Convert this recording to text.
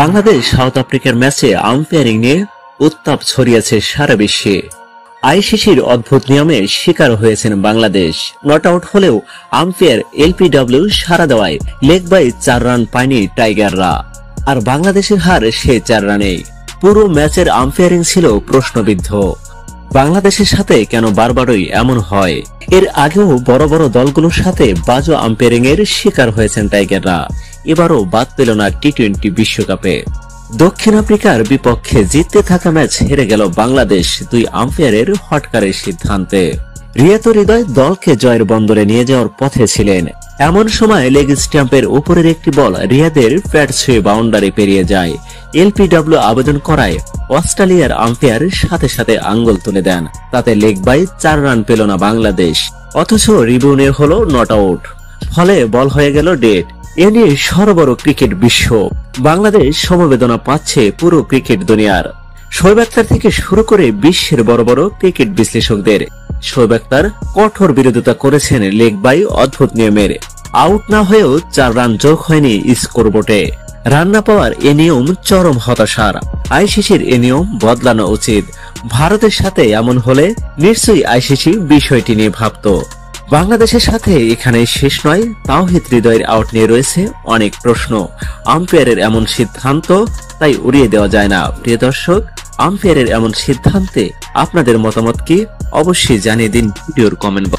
Bangladesh south আফ্রিকার ম্যাচে umpiring নিয়ে উত্তাপ ছড়িয়েছে সারা বিশ্বে। আইসিসির অদ্ভুত নিয়মে শিকার হয়েছেন বাংলাদেশ। নট আউট হলেও আম্পায়ার এলপিডব্লিউ সাড়া দেওয়ায় লেগ বাই 4 রান পায়নি টাইগাররা। আর বাংলাদেশের হার সেই 4 রানেই। পুরো ম্যাচের আম্পায়ারিং ছিল প্রশ্নবিদ্ধ। বাংলাদেশের সাথে কেন বারবারই এমন হয়? এর আগেও বড় বড় দলগুলোর সাথে বাজে আম্পায়ারিং এর শিকার হয়েছেন টাইগাররা। এবারও বাদ পেল না টি-20 বিশ্বকাপে। দক্ষিণ আফ্রিকার বিপক্ষে জিততে থাকা ম্যাচ হেরে গেল বাংলাদেশ 2 আম্পায়ারের হটকারের সিদ্ধান্তে। রিয়াত হৃদয় দলকে জয়ের বন্দরে নিয়ে যাওয়ার পথে ছিলেন। এমন সময় লেগ স্ট্যাম্পের উপরের একটি বল রিয়াদের প্যাড ছুঁয়ে বাউন্ডারি পেরিয়ে যায়। এলপিডব্লিউ আবেদন করায় অস্ট্রেলিয়ার আম্পায়ার সাথে সাথে আঙ্গুল তুলে দেন। তাতে লেগ বাই 4 রান পেল না বাংলাদেশ, অথচ রিভিউ হলো নট আউট। ফলে বল হয়ে গেল ডেড। এ নিয়ে সর্ববড় ক্রিকেট বিশ্ব। বাংলাদেশ সমবেদনা পাচ্ছে পুরো ক্রিকেট দুনিয়ার। শোয়েব আখতার থেকে শুরু করে বিশ্বের বড় বড় ক্রিকেট বিশ্লেষকদের। শোয়েব আখতার কঠোর বিরোধিতা করেছেন লেগ বাই অদ্ভুত নিয়মের। আউট না হয়েও 4 রান যোগ হয়নি স্কোরবোর্ডে। রান না পাওয়ার এ নিয়ম চরম হতাশার। আইসিসির এ নিয়ম বদলানো উচিত। ভারতের সাথে এমন হলে নিশ্চয়ই আইসিসি বিষয়টি নিয়ে ভাবত। বাংলাদেশের সাথে এখানে শেষ নয়। তাওহিদ হৃদয়ের আউট নিয়ে রয়েছে অনেক প্রশ্ন। আম্পায়ারের এমন সিদ্ধান্ত তাই উড়িয়ে দেওয়া যায় না। প্রিয় দর্শক, আম্পায়ারের এমন সিদ্ধান্তে আপনাদের মতামত কি? অবশ্যই জানিয়ে দিন ভিডিওর কমেন্ট বক্সে।